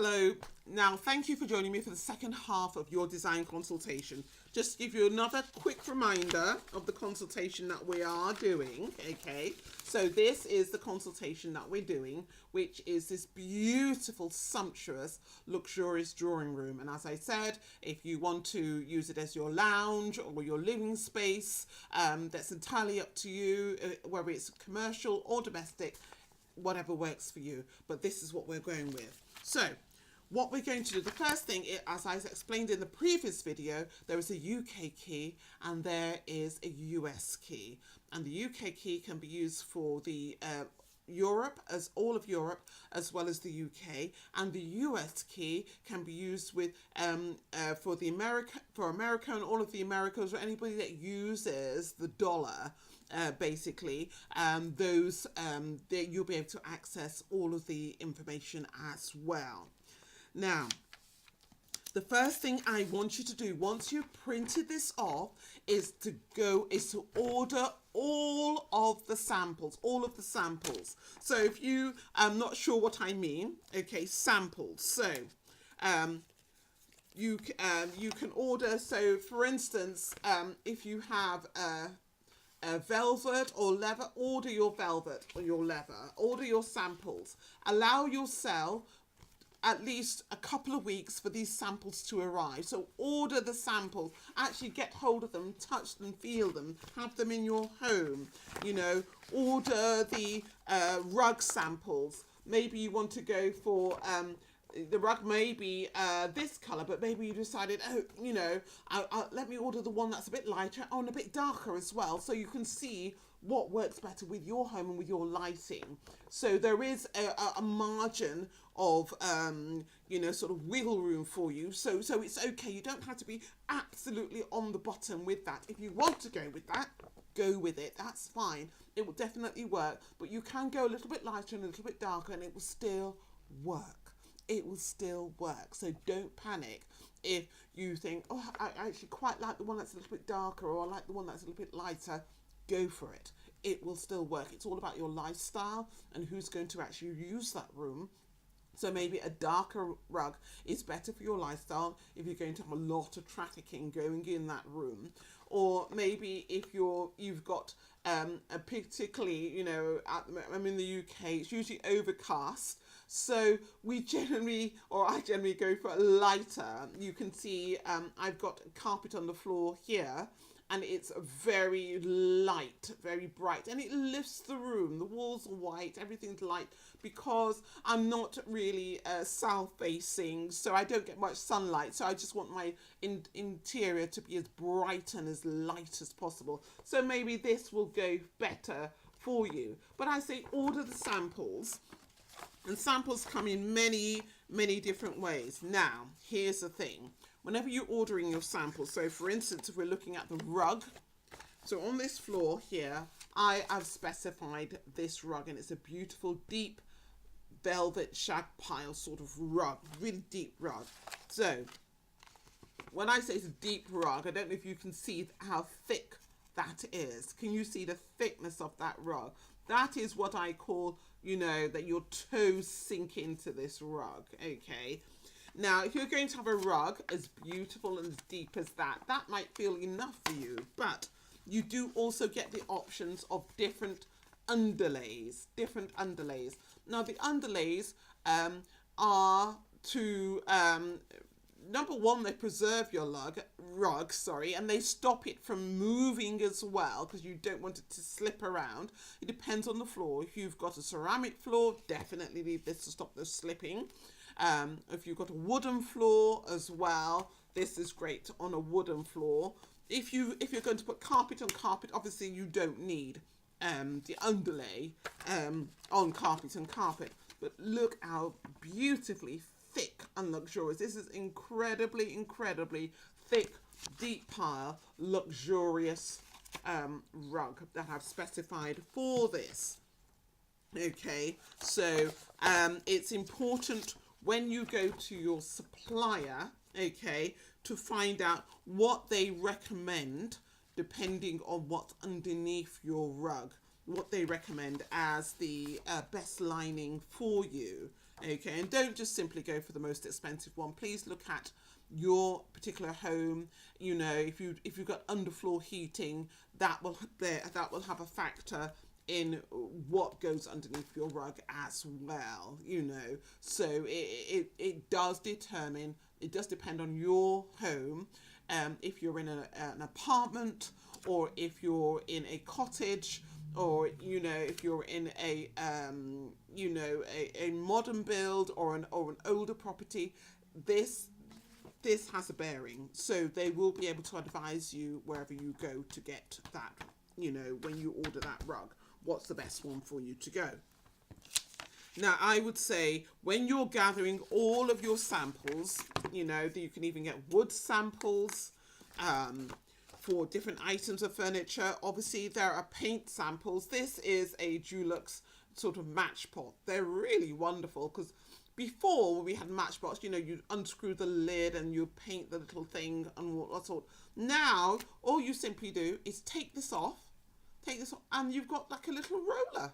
Hello. Now, thank you for joining me for the second half of your design consultation. Just to give you another quick reminder of the consultation that we are doing, okay? So this is the consultation that we're doing, which is this beautiful, sumptuous, luxurious drawing room. And as I said, if you want to use it as your lounge or your living space, that's entirely up to you, whether it's commercial or domestic, whatever works for you. But this is what we're going with. So what we're going to do, the first thing, as I explained in the previous video, there is a UK key and there is a US key. And the UK key can be used for the Europe, as all of Europe, as well as the UK, and the US key can be used with for America and all of the Americas, or anybody that uses the dollar. Basically, those that you'll be able to access all of the information as well. Now, the first thing I want you to do once you've printed this off is to order all of the samples, So if you are not sure what I mean, okay, samples. So you can order. So for instance, if you have velvet or leather, order your velvet or your leather, order your samples. Allow yourself at least a couple of weeks for these samples to arrive. So order the samples, actually get hold of them, touch them, feel them, have them in your home. You know, order the rug samples. Maybe you want to go for the rug may be this colour, but maybe you decided, oh, you know, let me order the one that's a bit lighter and a bit darker as well, so you can see what works better with your home and with your lighting. So there is a margin of, you know, sort of wiggle room for you. So it's okay. You don't have to be absolutely on the bottom with that. If you want to go with that, go with it. That's fine. It will definitely work. But you can go a little bit lighter and a little bit darker and it will still work. It will still work. So don't panic if you think, oh, I actually quite like the one that's a little bit darker, or I like the one that's a little bit lighter. Go for it. It will still work. It's all about your lifestyle and who's going to actually use that room. So maybe a darker rug is better for your lifestyle if you're going to have a lot of trafficking going in that room. Or maybe if you've got a particularly, you know, I'm in the UK, it's usually overcast. So I generally go for a lighter. You can see I've got carpet on the floor here, and it's very light, very bright, and it lifts the room. The walls are white, everything's light, because I'm not really south facing, so I don't get much sunlight. So I just want my interior to be as bright and as light as possible. So maybe this will go better for you. But I say order the samples. And samples come in many, many different ways. Now, here's the thing. Whenever you're ordering your samples, so for instance, if we're looking at the rug, so on this floor here, I have specified this rug, and it's a beautiful deep velvet shag pile sort of rug, really deep rug. So when I say it's a deep rug, I don't know if you can see how thick that is. Can you see the thickness of that rug? That is what I call, you know, that your toes sink into this rug, okay? Now, if you're going to have a rug as beautiful and as deep as that, that might feel enough for you, but you do also get the options of different underlays, Now, the underlays are to, number one, they preserve your rug, and they stop it from moving as well, because you don't want it to slip around. It depends on the floor. If you've got a ceramic floor, definitely leave this to stop the slipping. If you've got a wooden floor as well, this is great on a wooden floor. If you're going to put carpet on carpet, obviously you don't need the underlay on carpet and carpet. But look how beautifully thick and luxurious. This is incredibly, incredibly thick, deep pile, luxurious rug that I've specified for this. Okay, so it's important when you go to your supplier, okay, to find out what they recommend depending on what's underneath your rug, what they recommend as the best lining for you. Okay, and don't just simply go for the most expensive one. Please look at your particular home. You know, if you've got underfloor heating, that will have a factor in what goes underneath your rug as well. You know, so it does determine. It does depend on your home. If you're in an apartment, or if you're in a cottage, or you know, if you're in a a modern build, or an older property, this has a bearing. So they will be able to advise you wherever you go to get that, you know, when you order that rug, what's the best one for you to go. Now, I would say when you're gathering all of your samples, you know, that you can even get wood samples for different items of furniture. Obviously, there are paint samples. This is a Dulux sort of match pot. They're really wonderful because before we had matchbox, you know, you'd unscrew the lid and you paint the little thing and what sort. Now, all you simply do is take this off, and you've got like a little roller.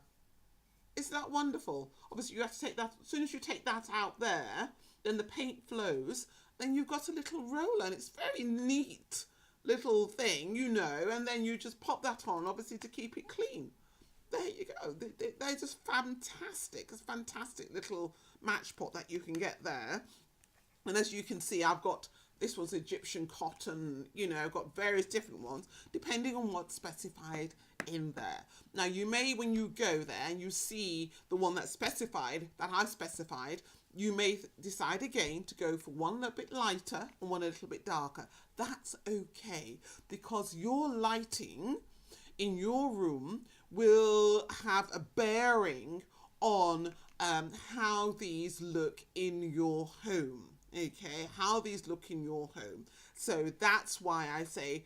Isn't that wonderful? Obviously, you have to take that, as soon as you take that out there, then the paint flows, then you've got a little roller, and it's very neat little thing, you know, and then you just pop that on, obviously, to keep it clean. There you go. They're just fantastic. It's a fantastic little match pot that you can get there. And as you can see, I've got, this was Egyptian cotton, you know, I've got various different ones, depending on what's specified in there. Now, you may, when you go there and you see the one that's specified, that I've specified, you may decide again to go for one a little bit lighter and one a little bit darker. That's okay, because your lighting in your room will have a bearing on how these look in your home. Okay, how these look in your home. So that's why I say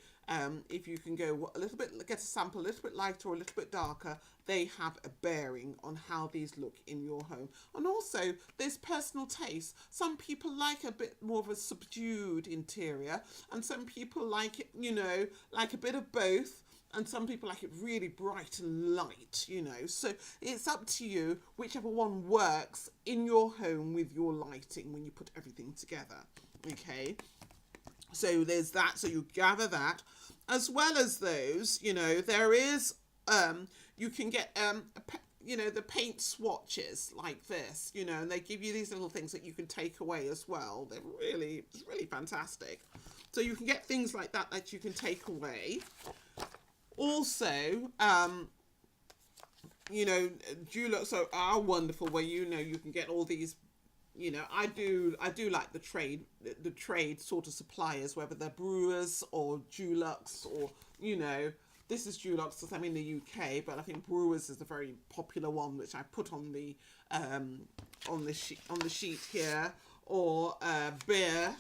if you can go a little bit, get a sample a little bit lighter or a little bit darker, they have a bearing on how these look in your home. And also, there's personal taste. Some people like a bit more of a subdued interior, and some people like it, you know, like a bit of both. And some people like it really bright and light, you know. So it's up to you, whichever one works in your home with your lighting when you put everything together, okay? So there's that, so you gather that. As well as those, you know, there is, you can get, you know, the paint swatches like this, you know, and they give you these little things that you can take away as well. They're really, it's really fantastic. So you can get things like that that you can take away. Also, you know, Dulux are wonderful where, you know, you can get all these, you know, I do like the trade sort of suppliers, whether they're brewers or Dulux, or, you know, this is Dulux because I'm in the UK, but I think brewers is a very popular one, which I put on the sheet here, or beer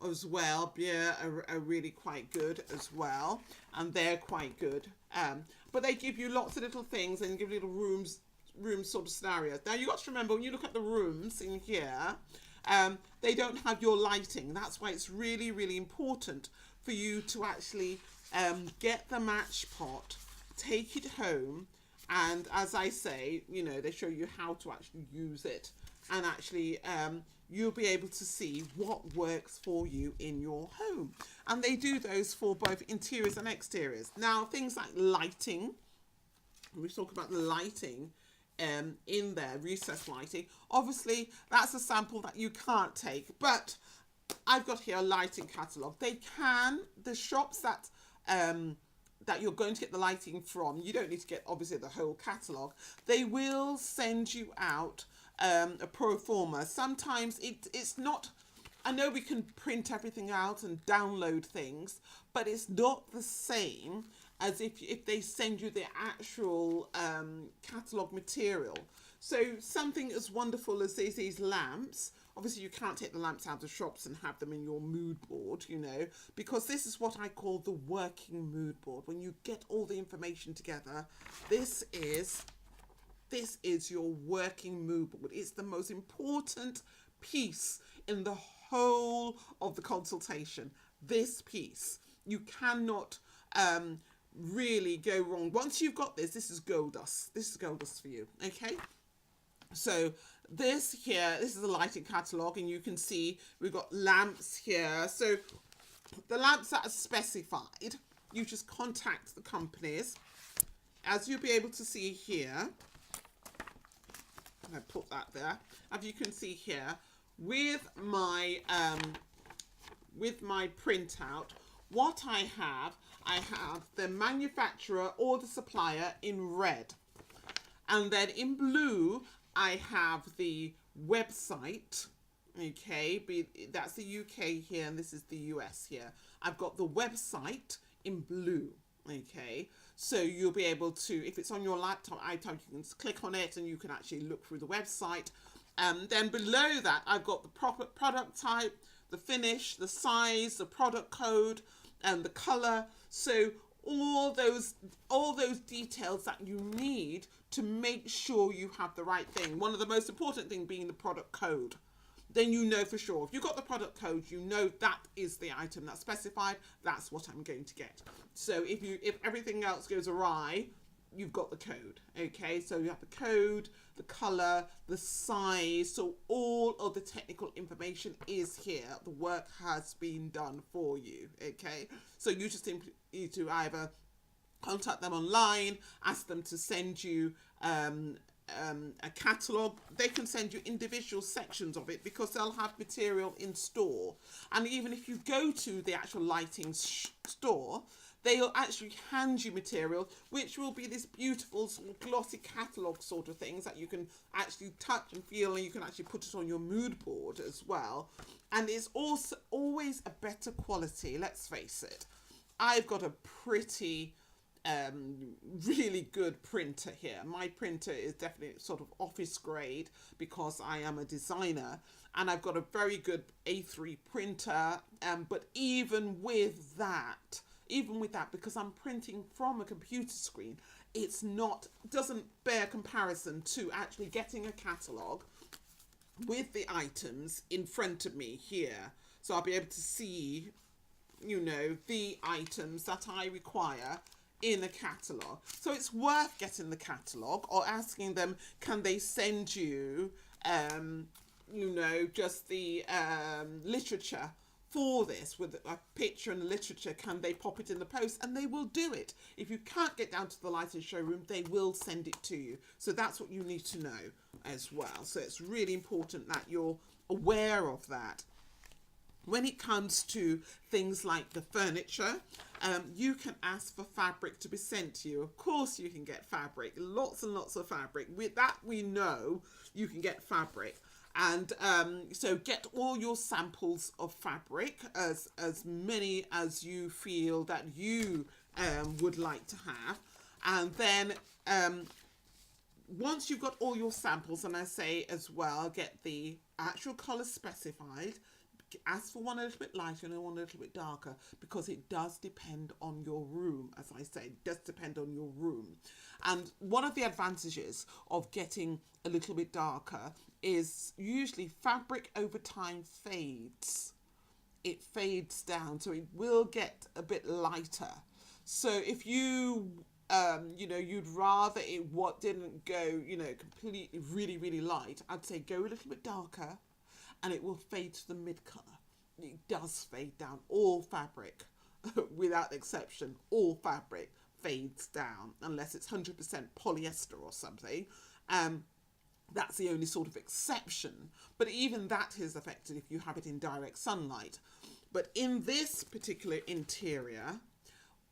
as well. Beer are really quite good as well, and they're quite good. But they give you lots of little things and give little room sort of scenarios. Now, you got to remember, when you look at the rooms in here, they don't have your lighting. That's why it's really, really important for you to actually get the match pot, take it home, and as I say, you know, they show you how to actually use it, and actually you'll be able to see what works for you in your home. And they do those for both interiors and exteriors. Now, things like lighting, we talk about the lighting in there, recessed lighting. Obviously, that's a sample that you can't take, but I've got here a lighting catalogue. They can, the shops that you're going to get the lighting from, you don't need to get, obviously, the whole catalogue. They will send you out a pro forma. Sometimes it's not, I know we can print everything out and download things, but it's not the same as if they send you the actual catalogue material. So something as wonderful as these lamps, obviously you can't take the lamps out of shops and have them in your mood board, you know, because this is what I call the working mood board. When you get all the information together, this is your working mood board. It's the most important piece in the whole of the consultation. This piece, you cannot really go wrong. Once you've got this is gold dust. This is gold dust for you, okay? So this here, this is a lighting catalogue, and you can see we've got lamps here. So the lamps that are specified, you just contact the companies. As you'll be able to see here, I put that there. As you can see here, with my printout, what I have the manufacturer or the supplier in red, and then in blue I have the website. Okay, that's the UK here, and this is the US here. I've got the website in blue. Okay, so you'll be able to, if it's on your laptop, you can click on it and you can actually look through the website. Then below that, I've got the proper product type, the finish, the size, the product code, and the color. So all those details that you need to make sure you have the right thing. One of the most important things being the product code. Then you know for sure. If you've got the product code, you know that is the item that's specified. That's what I'm going to get. So if everything else goes awry, you've got the code. Okay, so you have the code, the color, the size. So all of the technical information is here. The work has been done for you. Okay, so you just simply need to either contact them online, ask them to send you a catalogue. They can send you individual sections of it because they'll have material in store. And even if you go to the actual lighting store, they'll actually hand you material, which will be this beautiful sort of glossy catalogue sort of things that you can actually touch and feel, and you can actually put it on your mood board as well. And it's also always a better quality, let's face it. I've got a pretty really good printer here. My printer is definitely sort of office grade because I am a designer, and I've got a very good A3 printer. But even with that, because I'm printing from a computer screen, doesn't bear comparison to actually getting a catalogue with the items in front of me here. So I'll be able to see, the items that I require in a catalogue. So it's worth getting the catalogue or asking them, can they send you, just the literature for this with a picture and literature. Can they pop it in the post? And they will do it. If you can't get down to the lighting showroom, they will send it to you. So that's what you need to know as well. So it's really important that you're aware of that. When it comes to things like the furniture, you can ask for fabric to be sent to you. Of course you can get fabric, lots and lots of fabric. With that, we know you can get fabric. And so get all your samples of fabric, as many as you feel that you would like to have. And then once you've got all your samples, and I say as well, get the actual colour specified. Ask for one a little bit lighter and one a little bit darker, because it does depend on your room. As I say, it does depend on your room. And one of the advantages of getting a little bit darker is usually fabric over time fades. It fades down, so it will get a bit lighter. So if you you'd rather it didn't go completely really light, I'd say go a little bit darker, and it will fade to the mid colour. It does fade down. All fabric, without exception, all fabric fades down unless it's 100% polyester or something. That's the only sort of exception. But even that is affected if you have it in direct sunlight. But in this particular interior,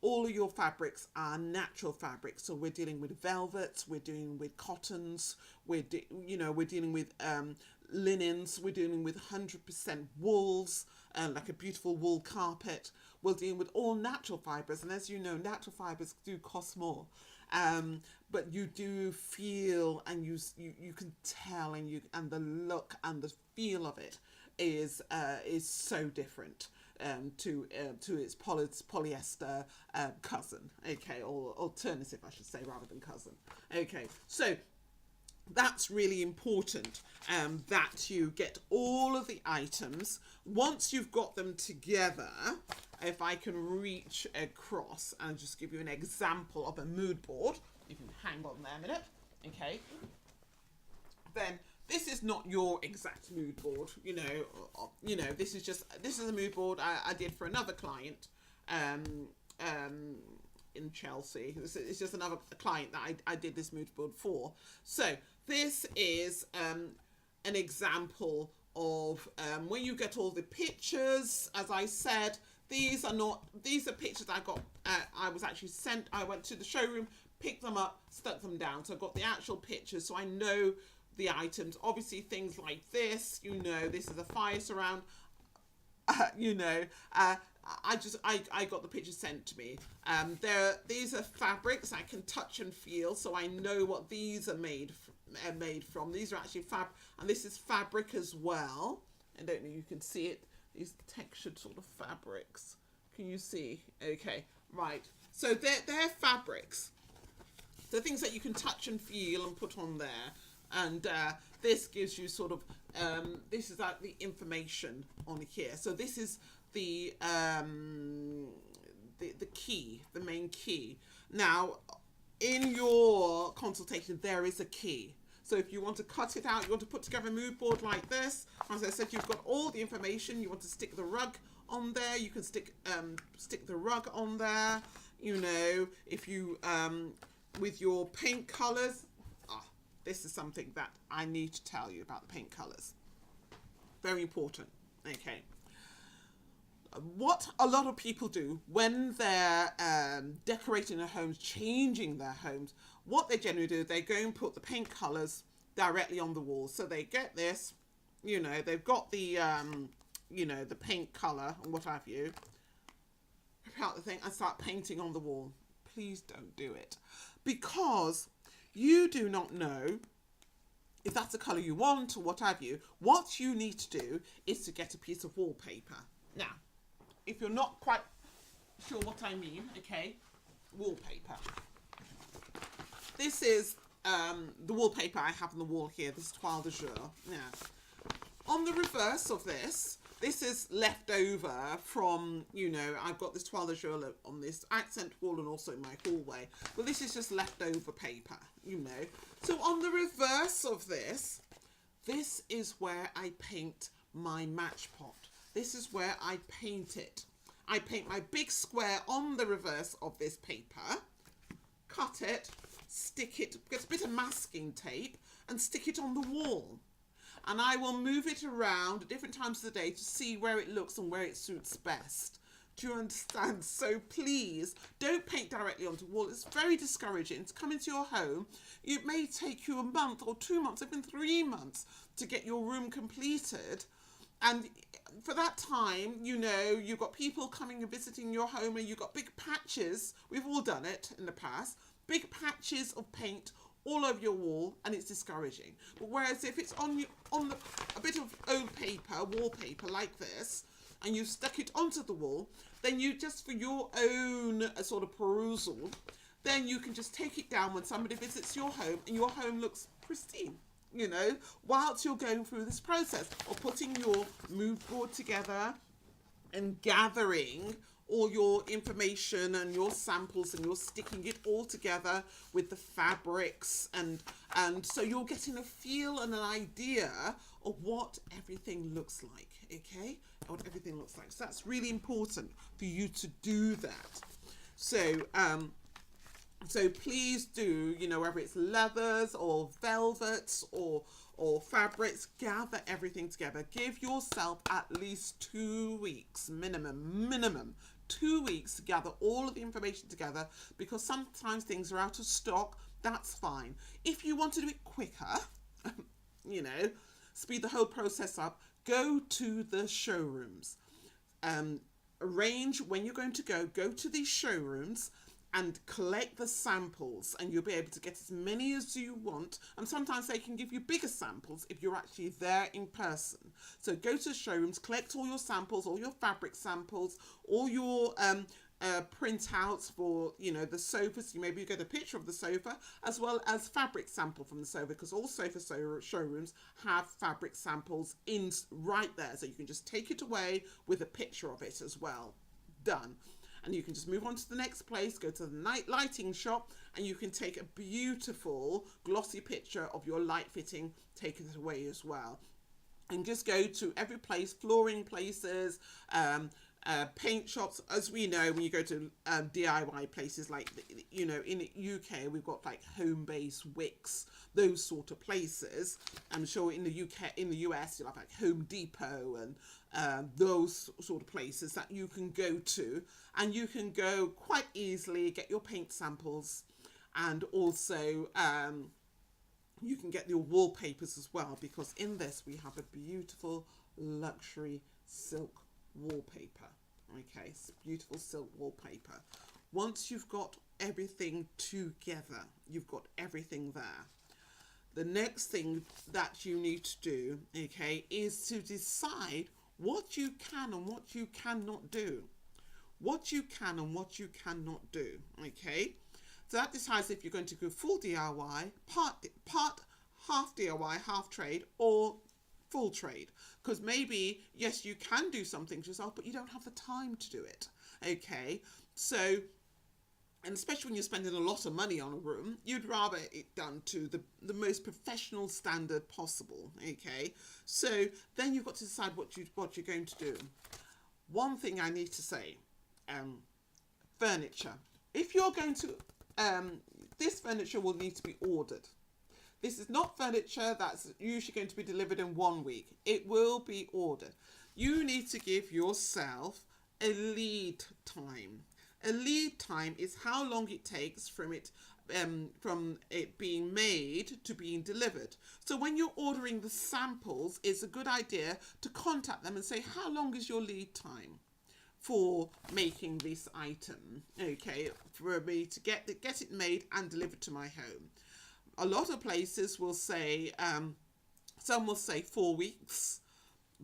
all of your fabrics are natural fabrics. So we're dealing with velvets, we're dealing with cottons, we're dealing with linens, we're dealing with 100% wools, like a beautiful wool carpet. We're dealing with all natural fibres, and as you know, natural fibres do cost more, but you do feel, and you can tell, and the look and the feel of it is so different to its polyester cousin, okay, or alternative, I should say, rather than cousin. Okay, so that's really important, that you get all of the items. Once you've got them together, if I can reach across and just give you an example of a mood board, you can hang on there a minute, okay. then this is not your exact mood board, this is a mood board I did for another client in Chelsea. It's just another client that I did this mood board for. So this is an example of when you get all the pictures. As I said, these are pictures I got, I went to the showroom, picked them up, stuck them down. So I've got the actual pictures, so I know the items. Obviously things like this, this is a fire surround, I got the pictures sent to me. These are fabrics I can touch and feel, so I know what these are made from. These are actually and this is fabric as well. I don't know, you can see it. These textured sort of fabrics. Can you see? Okay, right. So they're fabrics. So things that you can touch and feel and put on there. And this gives you sort of, this is like the information on here. So this is the key, the main key. Now, in your consultation, there is a key. So if you want to cut it out, you want to put together a mood board like this, as I said, you've got all the information. You want to stick the rug on there, you can stick the rug on there. If you, with your paint colours, this is something that I need to tell you about the paint colours. Very important. Okay. What a lot of people do when they're decorating their homes, changing their homes, what they generally do, they go and put the paint colours directly on the wall. So they get this, they've got the, the paint colour and what have you. Rip out the thing and start painting on the wall. Please don't do it. Because you do not know if that's the colour you want or what have you. What you need to do is to get a piece of wallpaper. Now, if you're not quite sure what I mean, okay, wallpaper. This is the wallpaper I have on the wall here. This is Toile de Jour. Now, on the reverse of this is left over from, I've got this Toile de Jour on this accent wall and also in my hallway. Well, this is just leftover paper, So on the reverse of this is where I paint my match pot. This is where I paint it. I paint my big square on the reverse of this paper, cut it, stick it, get a bit of masking tape and stick it on the wall. And I will move it around at different times of the day to see where it looks and where it suits best. Do you understand? So please don't paint directly onto the wall. It's very discouraging to come into your home. It may take you a month or 2 months, even 3 months to get your room completed. And for that time, you've got people coming and visiting your home and you've got big patches. We've all done it in the past. Big patches of paint all over your wall, and it's discouraging. But whereas if it's on a bit of old paper, wallpaper like this, and you stuck it onto the wall, then you just, for your own sort of perusal, then you can just take it down when somebody visits your home and your home looks pristine, whilst you're going through this process of putting your mood board together and gathering all your information and your samples, and you're sticking it all together with the fabrics, and so you're getting a feel and an idea of what everything looks like, okay? What everything looks like. So that's really important for you to do that. So so please do, whether it's leathers or velvets or fabrics, gather everything together. Give yourself at least 2 weeks, minimum 2 weeks to gather all of the information together, because sometimes things are out of stock. That's fine. If you want to do it quicker, speed the whole process up, go to the showrooms. Arrange when you're going to go to these showrooms and collect the samples, and you'll be able to get as many as you want. And sometimes they can give you bigger samples if you're actually there in person. So go to showrooms, collect all your samples, all your fabric samples, all your printouts for, the sofas. Maybe you get a picture of the sofa as well as fabric sample from the sofa, because all sofa showrooms have fabric samples right there. So you can just take it away with a picture of it as well. Done. and you can just move on to the next place, go to the night lighting shop, and you can take a beautiful glossy picture of your light fitting, take it away as well. And just go to every place, flooring places, paint shops. As we know, when you go to DIY places like, you know, in the UK, we've got like Home-Base, Wix, those sort of places. I'm sure in the UK, in the US, you'll have like Home Depot and those sort of places that you can go to. And you can go quite easily, get your paint samples, and also you can get your wallpapers as well, because in this we have a beautiful luxury silk wallpaper. Okay, it's beautiful silk wallpaper. Once you've got everything together, you've got everything there. The next thing that you need to do, okay, is to decide what you can and what you cannot do. What you can and what you cannot do, okay? So that decides if you're going to go full DIY, half DIY, half trade, or full trade. Because maybe, yes, you can do some things yourself, but you don't have the time to do it. Okay, so, and especially when you're spending a lot of money on a room, you'd rather it done to the most professional standard possible. Okay, so then you've got to decide what you're going to do. One thing I need to say, furniture. If you're going to this furniture will need to be ordered. This is not furniture that's usually going to be delivered in 1 week. It will be ordered. You need to give yourself a lead time. A lead time is how long it takes from it being made to being delivered. So when you're ordering the samples, it's a good idea to contact them and say, how long is your lead time for making this item, okay, for me to get it made and delivered to my home. A lot of places will say, some will say 4 weeks.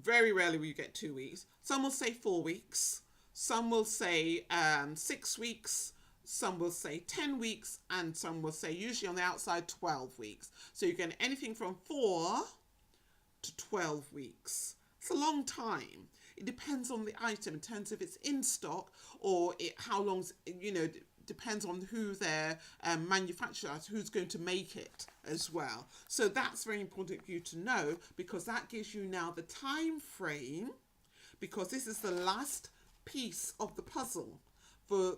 Very rarely will you get 2 weeks. Some will say 4 weeks. Some will say 6 weeks. Some will say 10 weeks. And some will say, usually on the outside, 12 weeks. So you get anything from 4 to 12 weeks. It's a long time. It depends on the item in terms of it's in stock, or how long's, you know, depends on who their manufacturer is, who's going to make it as well. So that's very important for you to know, because that gives you now the time frame, because this is the last piece of the puzzle for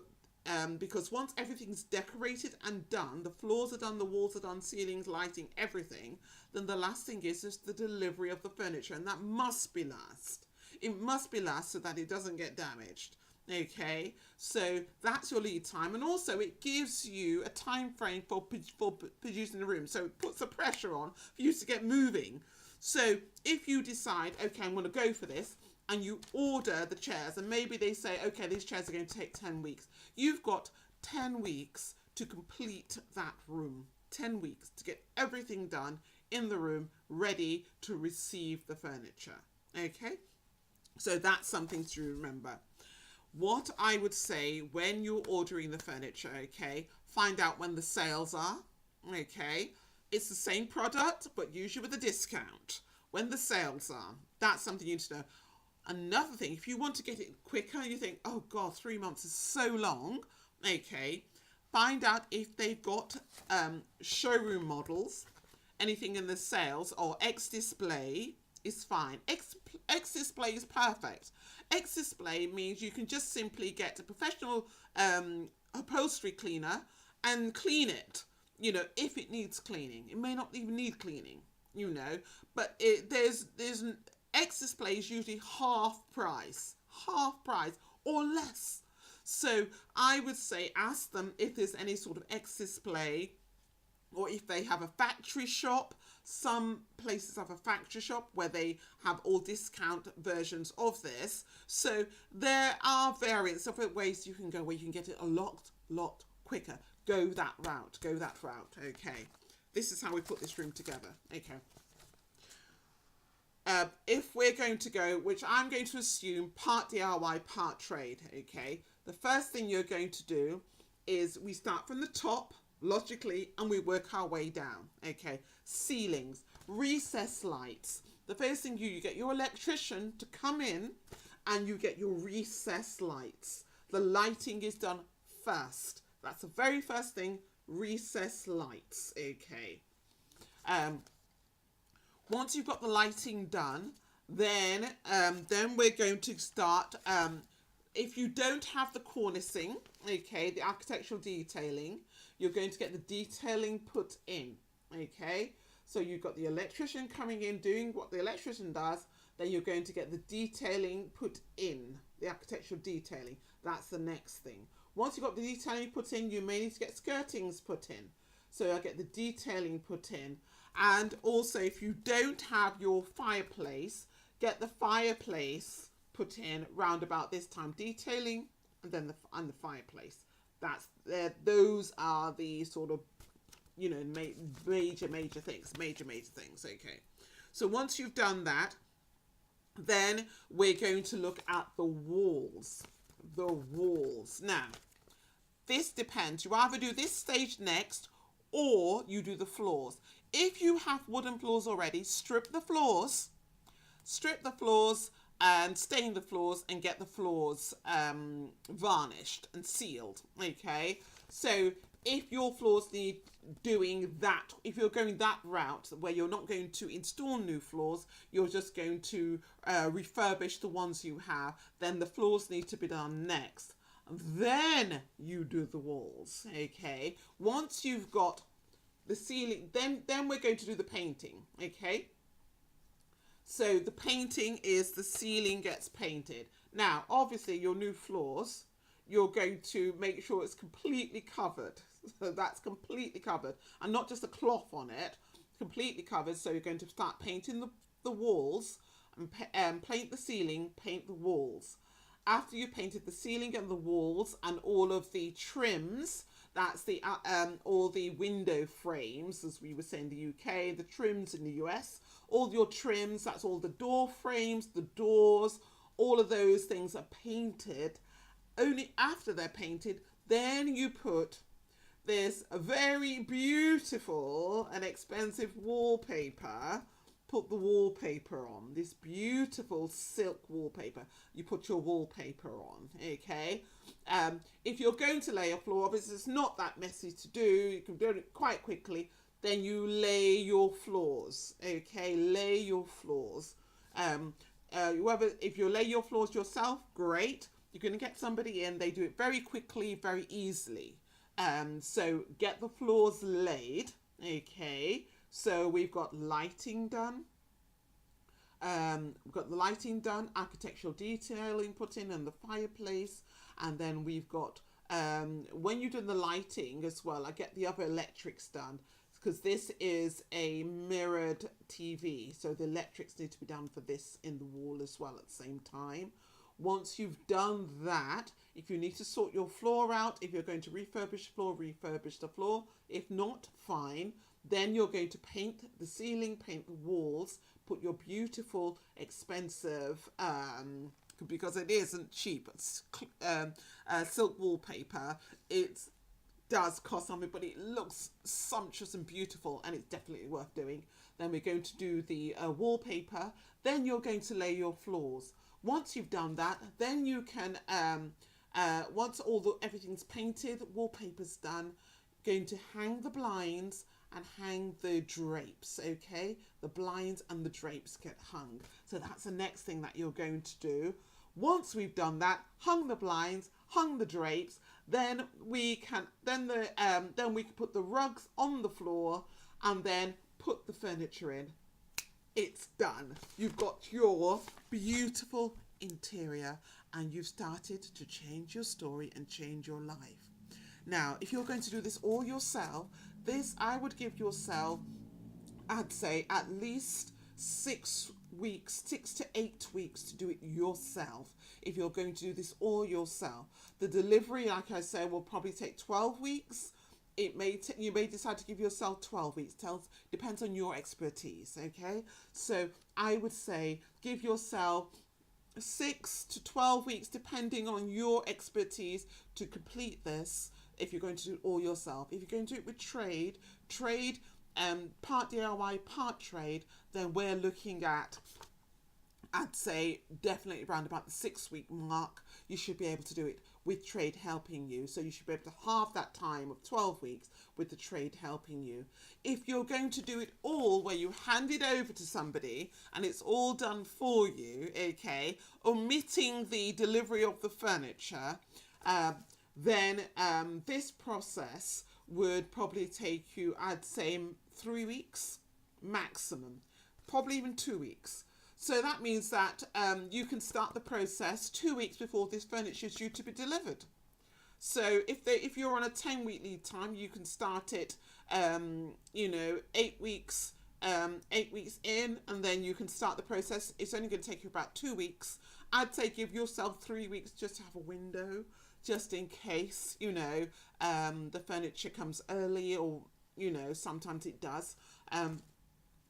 because once everything's decorated and done, the floors are done, the walls are done, ceilings, lighting, everything, then the last thing is just the delivery of the furniture, and that must be last. It must be last so that it doesn't get damaged. Okay, so that's your lead time, and also it gives you a time frame for producing the room, so it puts the pressure on for you to get moving. So if you decide, okay, I'm going to go for this, and you order the chairs, and maybe they say, okay, these chairs are going to take 10 weeks. You've got 10 weeks to complete that room. 10 weeks to get everything done in the room, ready to receive the furniture. Okay, so that's something to remember. What I would say when you're ordering the furniture, okay, find out when the sales are, okay. It's the same product, but usually with a discount. When the sales are, that's something you need to know. Another thing, if you want to get it quicker, you think, oh God, 3 months is so long, okay, find out if they've got showroom models, anything in the sales, or X-Display is fine. X-Display is perfect. X-Display means you can just simply get a professional upholstery cleaner and clean it, you know, if it needs cleaning. It may not even need cleaning, you know, but there's X-Display is usually half price or less. So I would say ask them if there's any sort of X-Display, or if they have a factory shop. Some places have a factory shop where they have all discount versions of this. So there are variants of ways you can go where you can get it a lot quicker. Go that route. Okay. This is how we put this room together. Okay. If we're going to go, which I'm going to assume part DIY, part trade. Okay. The first thing you're going to do is we start from the top, logically, and we work our way down. Okay, ceilings, recess lights. The first thing you get your electrician to come in, and you get your recess lights. the lighting is done first. That's the very first thing, recess lights, okay. Once you've got the lighting done, then we're going to start, if you don't have the cornicing, okay, the architectural detailing, you're going to get the detailing put in, okay. So you've got the electrician coming in, doing what the electrician does, then you're going to get the detailing put in, the architectural detailing. That's the next thing. Once you've got the detailing put in, you may need to get skirtings put in. So I get the detailing put in. And also, if you don't have your fireplace, get the fireplace put in round about this time. Detailing and then the fireplace. Those are the sort of, you know, major things. Major things. Okay. So once you've done that, then we're going to look at the walls. The walls. Now, this depends. You either do this stage next or you do the floors. If you have wooden floors already, strip the floors and stain the floors and get the floors varnished and sealed, okay? So if your floors need doing that, if you're going that route where you're not going to install new floors, you're just going to refurbish the ones you have, then the floors need to be done next. Then you do the walls, okay? Once you've got the ceiling, then we're going to do the painting, okay? So the painting is the ceiling gets painted. Now, obviously, your new floors, you're going to make sure it's completely covered. So that's completely covered, and not just a cloth on it, completely covered. So you're going to start painting the walls and paint the ceiling, paint the walls. After you've painted the ceiling and the walls and all of the trims, that's the all the window frames, as we would say in the UK, the trims in the US, all your trims, that's all the door frames, the doors, all of those things are painted. Only after they're painted, then you put this very beautiful and expensive wallpaper. Put the wallpaper on, this beautiful silk wallpaper. You put your wallpaper on, okay? If you're going to lay a floor, obviously it's not that messy to do, you can do it quite quickly, then you lay your floors, okay? Lay your floors. If you lay your floors yourself, great. You're going to get somebody in, they do it very quickly, very easily. So get the floors laid, okay? So we've got lighting done. We've got the lighting done, architectural detailing put in, and the fireplace. And then we've got, when you do the lighting as well, I get the other electrics done, because this is a mirrored TV. So the electrics need to be done for this in the wall as well at the same time. Once you've done that, if you need to sort your floor out, if you're going to refurbish the floor. If not, fine. Then you're going to paint the ceiling, paint the walls, put your beautiful, expensive, because it isn't cheap, silk wallpaper. It does cost something, but it looks sumptuous and beautiful, and it's definitely worth doing. Then we're going to do the wallpaper. Then you're going to lay your floors. Once you've done that, then you can, once everything's painted, wallpaper's done, going to hang the blinds and hang the drapes, okay? The blinds and the drapes get hung. So that's the next thing that you're going to do. Once we've done that, hung the blinds, hung the drapes, then we can put the rugs on the floor and then put the furniture in. It's done. You've got your beautiful interior and you've started to change your story and change your life. Now, if you're going to do this all yourself, I would give yourself, I'd say at least 6 to 8 weeks to do it yourself. If you're going to do this all yourself, the delivery, like I said, will probably take 12 weeks. You may decide to give yourself 12 weeks. Depends on your expertise, okay? So I would say give yourself 6 to 12 weeks, depending on your expertise, to complete this. If you're going to do it all yourself, if you're going to do it with trade, part DIY, part trade, then we're looking at, I'd say, definitely around about the 6 week mark. You should be able to do it with trade helping you. So you should be able to halve that time of 12 weeks with the trade helping you. If you're going to do it all where you hand it over to somebody and it's all done for you, okay, omitting the delivery of the furniture, then this process would probably take you, I'd say, 3 weeks maximum, probably even 2 weeks. So that means that you can start the process 2 weeks before this furniture is due to be delivered. So if you're on a 10-week lead time, you can start it, 8 weeks, 8 weeks in, and then you can start the process. It's only going to take you about 2 weeks. I'd say give yourself 3 weeks just to have a window, just in case, the furniture comes early, or, sometimes it does.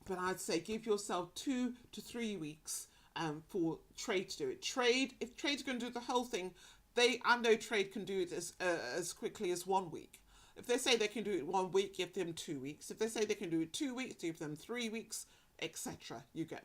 But I'd say give yourself 2 to 3 weeks for trade to do it. If trade's going to do the whole thing, I know trade can do it as quickly as 1 week. If they say they can do it 1 week, give them 2 weeks. If they say they can do it 2 weeks, give them 3 weeks, etc. You get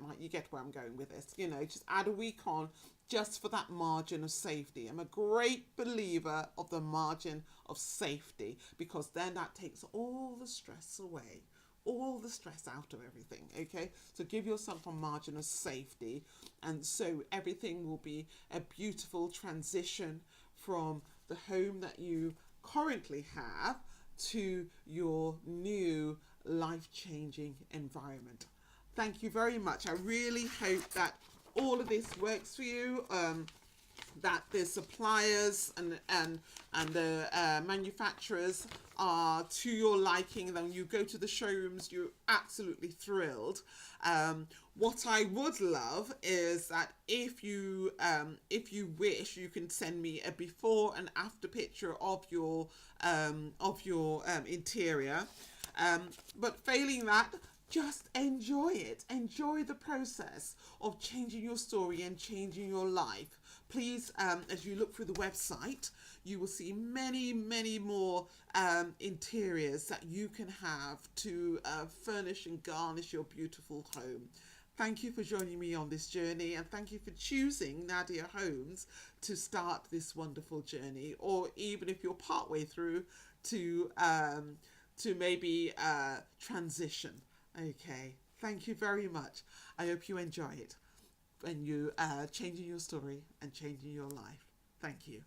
where I'm going with this. Just add a week on just for that margin of safety. I'm a great believer of the margin of safety, because then that takes all the stress away. All the stress out of everything, okay? So give yourself a margin of safety, and so everything will be a beautiful transition from the home that you currently have to your new life-changing environment. Thank you very much. I really hope that all of this works for you, that the suppliers and the manufacturers are to your liking. Then you go to the showrooms, you're absolutely thrilled. What I would love is that if you wish, you can send me a before and after picture of your interior. But failing that, just enjoy it. Enjoy the process of changing your story and changing your life. Please, as you look through the website, you will see many, many more interiors that you can have to furnish and garnish your beautiful home. Thank you for joining me on this journey, and thank you for choosing Nadia Homes to start this wonderful journey, or even if you're partway through, to maybe transition. Okay, thank you very much. I hope you enjoy it when you changing your story and changing your life. Thank you.